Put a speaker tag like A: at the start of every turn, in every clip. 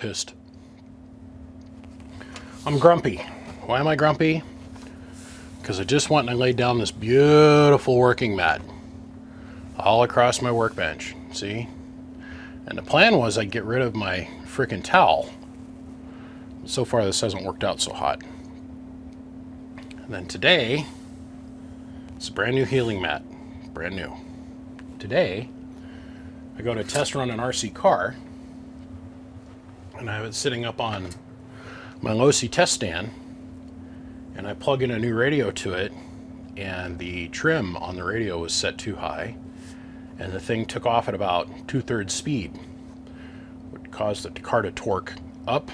A: pissed. I'm grumpy. Why am I grumpy? Because I just went and I laid down this beautiful working mat all across my workbench. See? And the plan was I'd get rid of my freaking towel. So far this hasn't worked out so hot. And then today, it's a brand new healing mat. Brand new. Today, I go to test run an RC car, and I have it sitting up on my low-C test stand, and I plug in a new radio to it, and the trim on the radio was set too high, and the thing took off at about 2/3 speed, which caused the car to torque up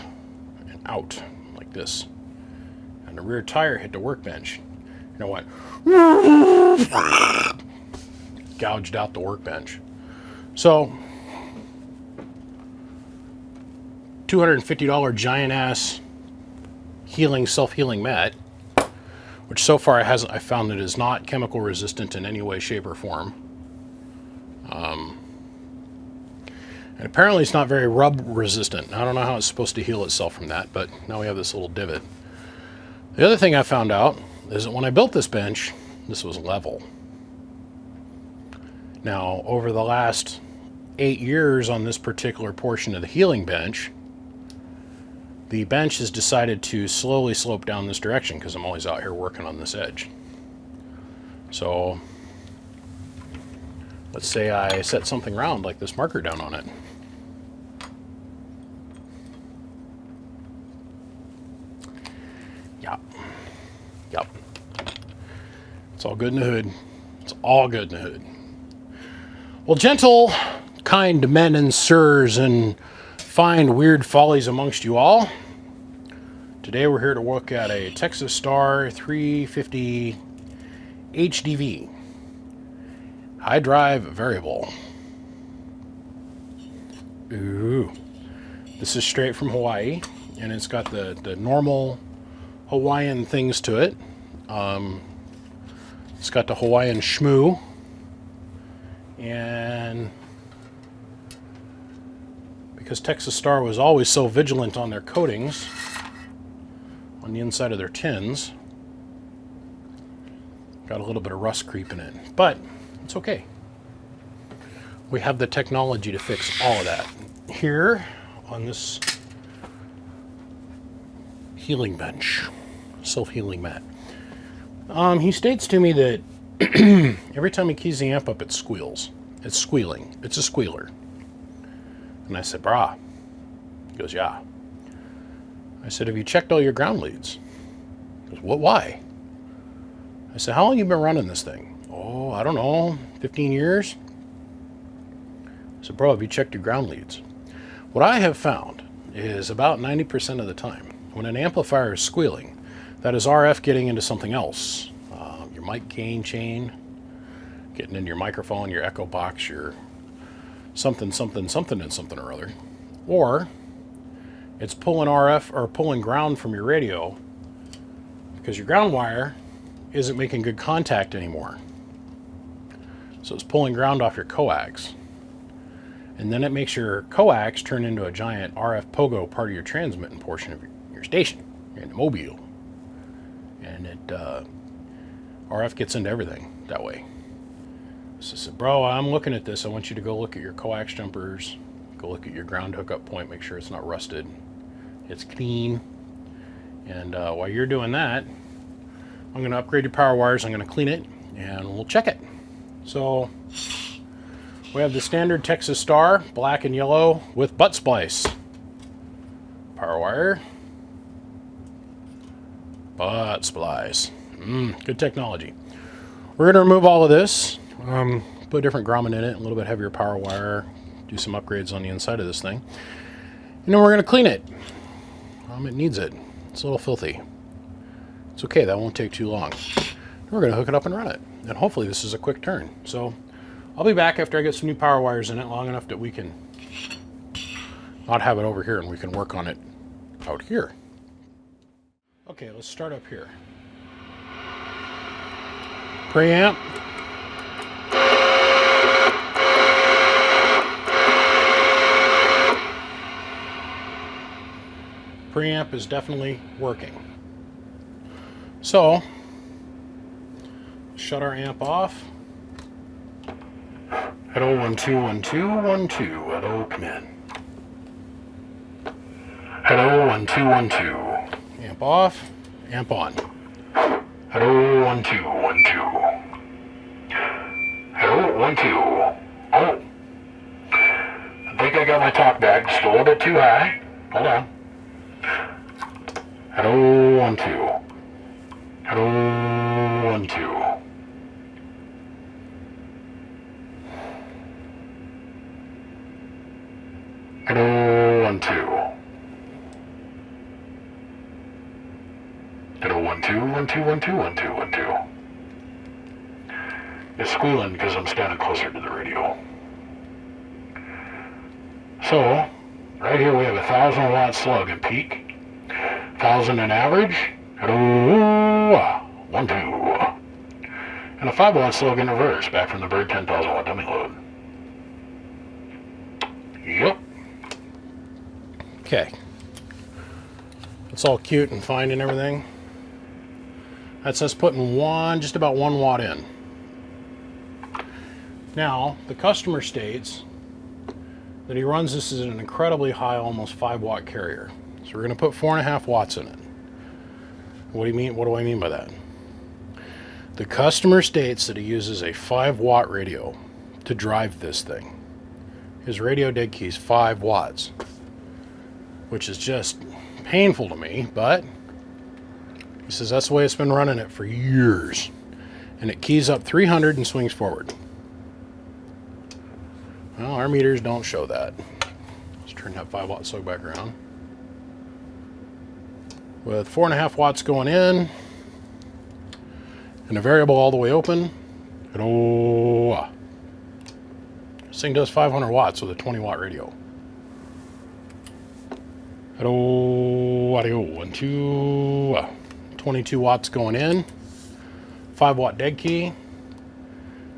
A: and out like this. And the rear tire hit the workbench. And it went gouged out the workbench. So $250 giant ass self-healing mat, which so far I found that is not chemical resistant in any way, shape, or form. And apparently it's not very rub resistant. I don't know how it's supposed to heal itself from that, but now we have this little divot. The other thing I found out is that when I built this bench, this was level. Now, over the last 8 years on this particular portion of the healing bench, the bench has decided to slowly slope down this direction because I'm always out here working on this edge. So let's say I set something round like this marker down on it. Yep. It's all good in the hood. It's all good in the hood. Well, gentle, kind men and sirs and fine weird follies amongst you all. Today we're here to look at a Texas Star 350 HDV. High drive variable. Ooh. This is straight from Hawaii, and it's got the normal Hawaiian things to it. It's got the Hawaiian shmoo, and because Texas Star was always so vigilant on their coatings on the inside of their tins, got a little bit of rust creeping in, but it's okay. We have the technology to fix all of that here on this healing bench, self-healing mat. He states to me that every time he keys the amp up, it squeals. It's squealing. It's a squealer. And I said, brah. He goes, yeah. I said, have you checked all your ground leads? He goes, what, why? I said, how long have you been running this thing? Oh, I don't know, 15 years? I said, bro, have you checked your ground leads? What I have found is about 90% of the time, when an amplifier is squealing, that is RF getting into something else. Your mic gain chain, getting into your microphone, your echo box, your something and something or other. Or it's pulling RF or pulling ground from your radio because your ground wire isn't making good contact anymore. So it's pulling ground off your coax. And then it makes your coax turn into a giant RF pogo part of your transmitting portion of your station, in the mobile. And it RF gets into everything that way. So I said, bro, I'm looking at this. I want you to go look at your coax jumpers, go look at your ground hookup point, make sure it's not rusted, it's clean. And while you're doing that, I'm going to upgrade your power wires, I'm going to clean it, and we'll check it. So we have the standard Texas Star, black and yellow with butt splice. Power wire. Butt splice. Good technology. We're going to remove all of this, put a different grommet in it, a little bit heavier power wire, do some upgrades on the inside of this thing. And then we're going to clean it. It needs it. It's a little filthy. It's okay, that won't take too long. We're going to hook it up and run it. And hopefully this is a quick turn. So I'll be back after I get some new power wires in it long enough that we can not have it over here and we can work on it out here. Okay, let's start up here. Preamp. preamp is definitely working. So, shut our amp off. Hello, 1 2 1 2 1 2. Hello, come in. Hello, 1 2 1 2. Amp off, amp on. Hello, 1 2 1 2. Hello, 1 2. Oh, I think I got my talk back just a little bit too high. Hold on. Hello, 1 2. Hello, 1 2. Hello, 1 2. Hello, 1 2 1 2 1 2 1 2 1 2. It's squealing because I'm standing closer to the radio. So, right here we have a 1,000 watt slug in peak, 1,000 in average. Hello, 1 2. And a 5 watt slug in reverse, back from the Bird 10,000 watt dummy load. Yep. Okay. It's all cute and fine and everything. That's us putting just about 1 watt in. Now, the customer states that he runs this as an incredibly high, almost 5 watt carrier. So we're going to put 4.5 watts in it. What do you mean? What do I mean by that? The customer states that he uses a 5 watt radio to drive this thing. His radio dead key is 5 watts, which is just painful to me, but he says that's the way it's been running it for years. And it keys up 300 and swings forward. Well, our meters don't show that. Let's turn that 5 watt slug back around. With 4.5 watts going in, and a variable all the way open. Hello. This thing does 500 watts with a 20 watt radio. Hello, audio, 1 2. 22 watts going in. 5 watt dead key.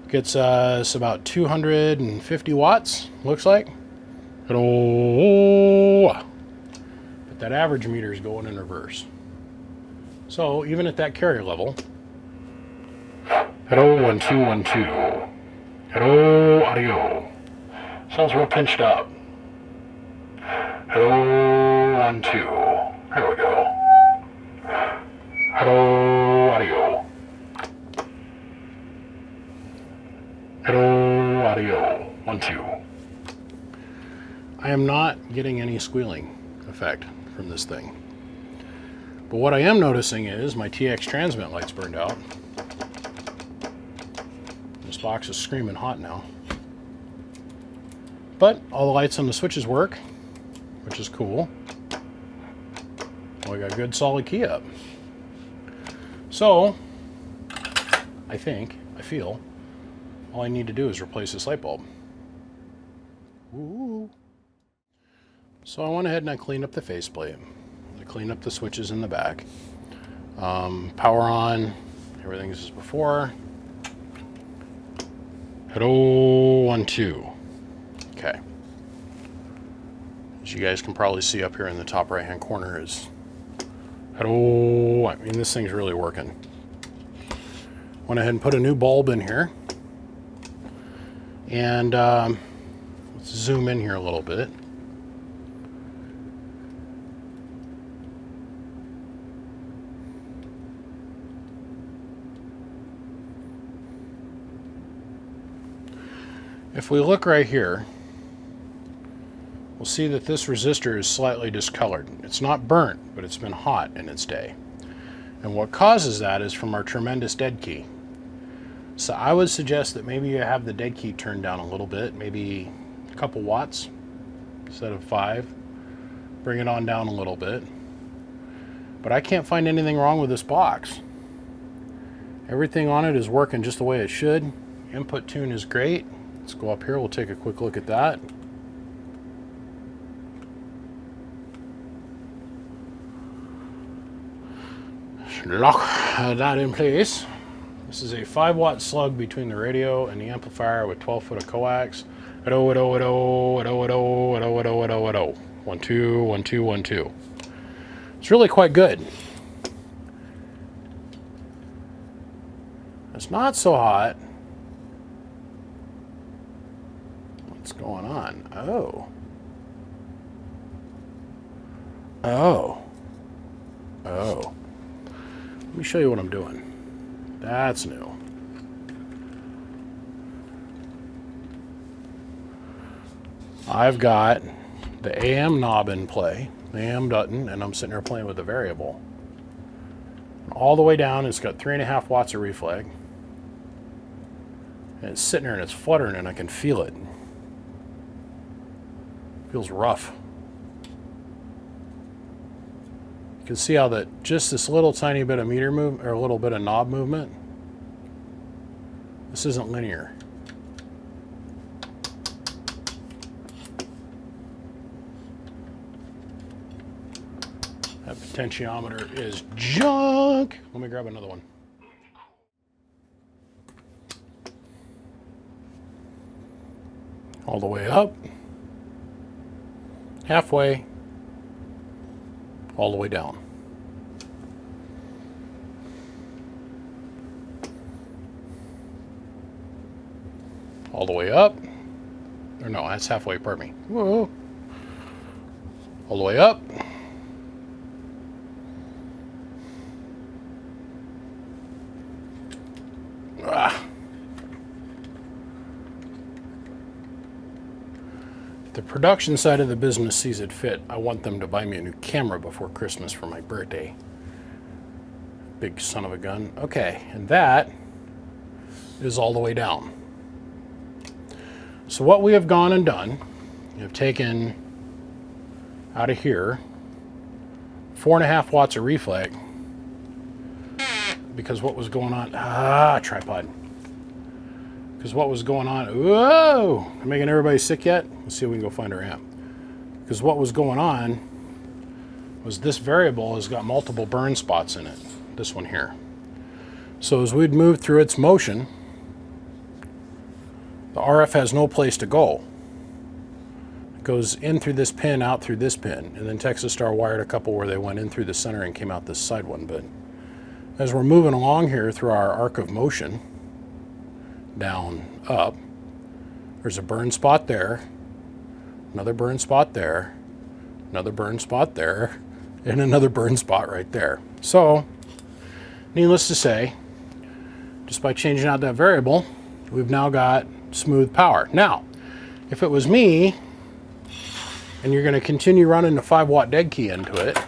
A: Gets us about 250 watts, looks like. Hello. But that average meter is going in reverse. So even at that carrier level. Hello, 1 2 1 2. Hello, audio. Sounds real pinched up. Hello, 1 2. There we go. Hello, audio. Hello, audio. 1 2. I am not getting any squealing effect from this thing. But what I am noticing is my TX transmit light's burned out. This box is screaming hot now. But all the lights on the switches work, which is cool. We got good solid key up. So, I feel, all I need to do is replace this light bulb. Ooh. So I went ahead and I cleaned up the faceplate. I cleaned up the switches in the back. Power on, everything is as before. Hello, 1 2. Okay. As you guys can probably see up here in the top right hand corner is hello. I mean, this thing's really working. Went ahead and put a new bulb in here. And let's zoom in here a little bit. If we look right here, we'll see that this resistor is slightly discolored. It's not burnt, but it's been hot in its day. And what causes that is from our tremendous dead key. So I would suggest that maybe you have the dead key turned down a little bit, maybe a couple watts instead of 5. Bring it on down a little bit. But I can't find anything wrong with this box. Everything on it is working just the way it should. Input tune is great. Let's go up here, we'll take a quick look at that. Lock that in place. This is a 5 watt slug between the radio and the amplifier with 12 foot of coax. 1 2 1 2 1 2. It's really quite good. It's not so hot. What's going on? Oh. Oh. Oh. Let me show you what I'm doing. That's new. I've got the AM knob in play, the AM button, and I'm sitting there playing with the variable. All the way down, it's got 3.5 watts of reflag. And it's sitting there and it's fluttering and I can feel it. Feels rough. You can see how that just this little tiny bit of meter move or a little bit of knob movement. This isn't linear. That potentiometer is junk. Let me grab another one. All the way up, halfway, all the way down. All the way up, or no, that's halfway, pardon me. Whoa. All the way up. Ah. The production side of the business sees it fit. I want them to buy me a new camera before Christmas for my birthday. Big son of a gun. Okay, and that is all the way down. So what we have gone and done, we have taken out of here 4.5 watts of reflag because what was going on, tripod. Because what was going on, whoa, I'm making everybody sick yet? Let's see if we can go find our amp. Because what was going on was this variable has got multiple burn spots in it, this one here. So as we'd move through its motion, the RF has no place to go. It goes in through this pin, out through this pin, and then Texas Star wired a couple where they went in through the center and came out this side one. But as we're moving along here through our arc of motion, down, up, there's a burn spot there, another burn spot there, another burn spot there, and another burn spot right there. So, needless to say, just by changing out that variable, we've now got smooth power. Now, if it was me, and you're going to continue running the 5-watt dead key into it,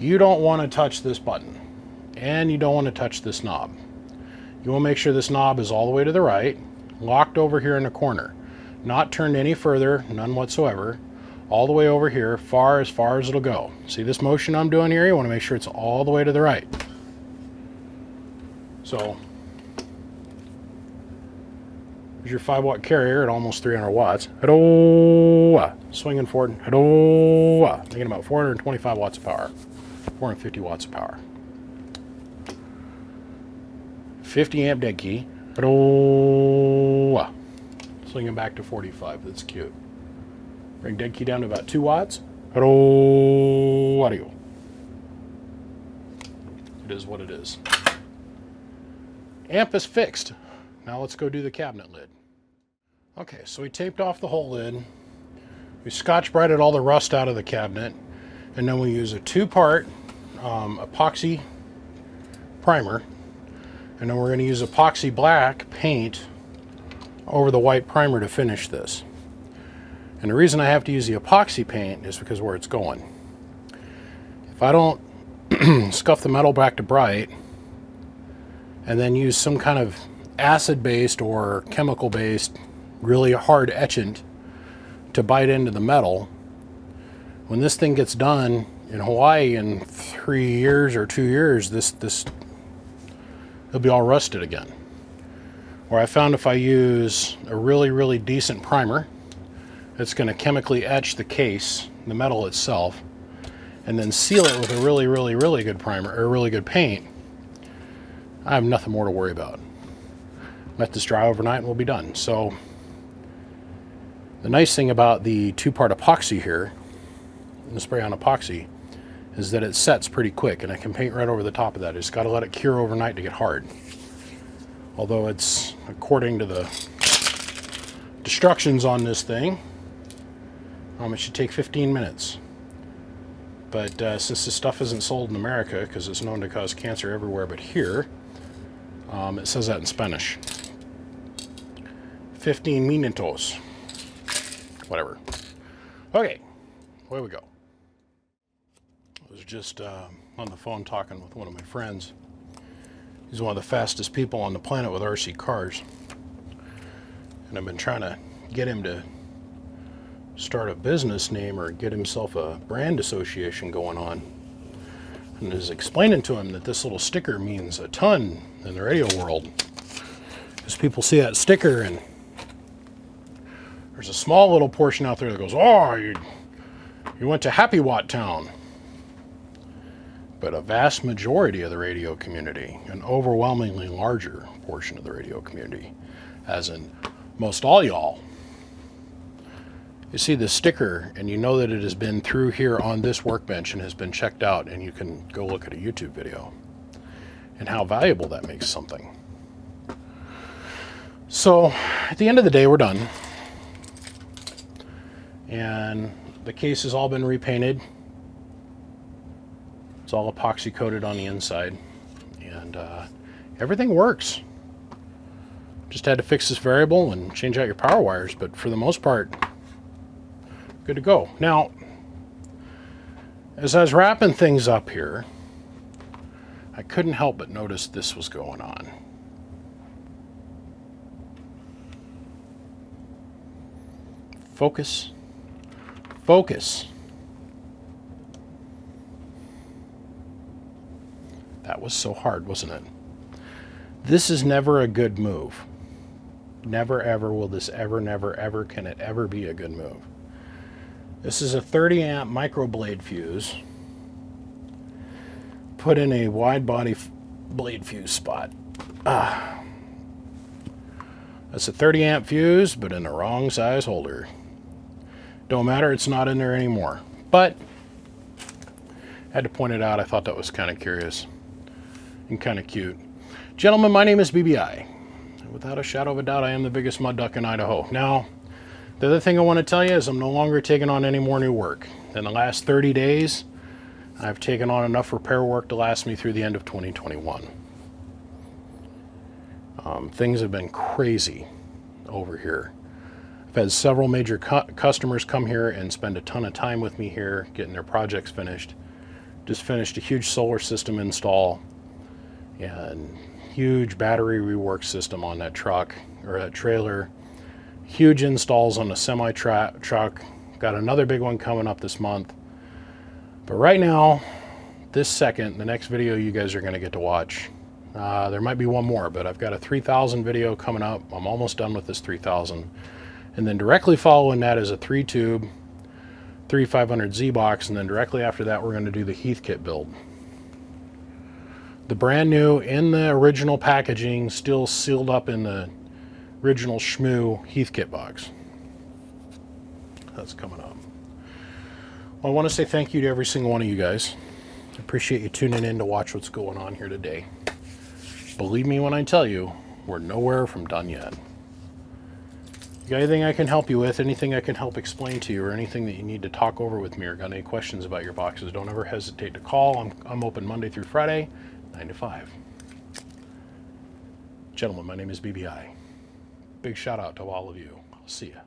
A: you don't want to touch this button, and you don't want to touch this knob. You want to make sure this knob is all the way to the right, locked over here in the corner, not turned any further, none whatsoever, all the way over here, far as it'll go. See this motion I'm doing here? You want to make sure it's all the way to the right. So, here's your 5-watt carrier at almost 300 watts. Hello, swinging forward. Hello, making about 425 watts of power, 450 watts of power. 50 amp dead key. Swinging back to 45. That's cute. Bring dead key down to about 2 watts. Audio. It is what it is. Amp is fixed. Now let's go do the cabinet lid. Okay, so we taped off the whole lid. We Scotch-Brighted all the rust out of the cabinet. And then we use a 2-part epoxy primer. And then we're going to use epoxy black paint over the white primer to finish this. And the reason I have to use the epoxy paint is because where it's going. If I don't scuff the metal back to bright and then use some kind of acid-based or chemical-based really hard etchant to bite into the metal, when this thing gets done in Hawaii in 3 years or 2 years, it'll be all rusted again. Or I found if I use a really decent primer, it's going to chemically etch the case, the metal itself, and then seal it with a really good primer or really good paint, I have nothing more to worry about. Let this dry overnight and we'll be done. So the nice thing about the 2-part epoxy here, the spray on epoxy, is that it sets pretty quick, and I can paint right over the top of that. I just got to let it cure overnight to get hard. Although it's, according to the instructions on this thing, it should take 15 minutes. But since this stuff isn't sold in America, because it's known to cause cancer everywhere but here, it says that in Spanish. 15 minutos. Whatever. Okay, away we go. I was just on the phone talking with one of my friends. He's one of the fastest people on the planet with RC cars. And I've been trying to get him to start a business name or get himself a brand association going on. And I was explaining to him that this little sticker means a ton in the radio world. Because people see that sticker and there's a small little portion out there that goes, oh, you went to Happy Watt Town. But a vast majority of the radio community, an overwhelmingly larger portion of the radio community, as in most all y'all, you see the sticker and you know that it has been through here on this workbench and has been checked out, and you can go look at a YouTube video and how valuable that makes something. So at the end of the day, we're done. And the case has all been repainted. It's all epoxy coated on the inside, and everything works. Just had to fix this variable and change out your power wires, but for the most part, good to go. Now, as I was wrapping things up here, I couldn't help but notice this was going on. Focus. Focus. That was so hard, wasn't it? This is never a good move. Never ever will this ever, never ever can it ever be a good move. This is a 30 amp microblade fuse put in a wide body blade fuse spot. That's a 30 amp fuse, but in the wrong size holder. Don't matter, it's not in there anymore. But I had to point it out. I thought that was kind of curious and kind of cute. Gentlemen, my name is BBI. Without a shadow of a doubt, I am the biggest mud duck in Idaho. Now, the other thing I want to tell you is I'm no longer taking on any more new work. In the last 30 days, I've taken on enough repair work to last me through the end of 2021. Things have been crazy over here. I've had several major customers come here and spend a ton of time with me here, getting their projects finished. Just finished a huge solar system install and huge battery rework system on that truck or that trailer. Huge installs on the semi truck. Got another big one coming up this month. But right now, this second, the next video you guys are going to get to watch, there might be one more, but I've got a 3000 video coming up. I'm almost done with this 3000. And then directly following that is a 3-tube 3500Z box, and then directly after that we're going to do the Heath kit build. The brand new, in the original packaging, still sealed up in the original Shmoo Heath kit box. That's coming up. Well, I want to say thank you to every single one of you guys. I appreciate you tuning in to watch what's going on here today. Believe me when I tell you, we're nowhere from done yet. You got anything I can help you with, anything I can help explain to you, or anything that you need to talk over with me, or got any questions about your boxes, don't ever hesitate to call. I'm open Monday through Friday, 9 to 5. Gentlemen, my name is BBI. Big shout out to all of you. I'll see ya.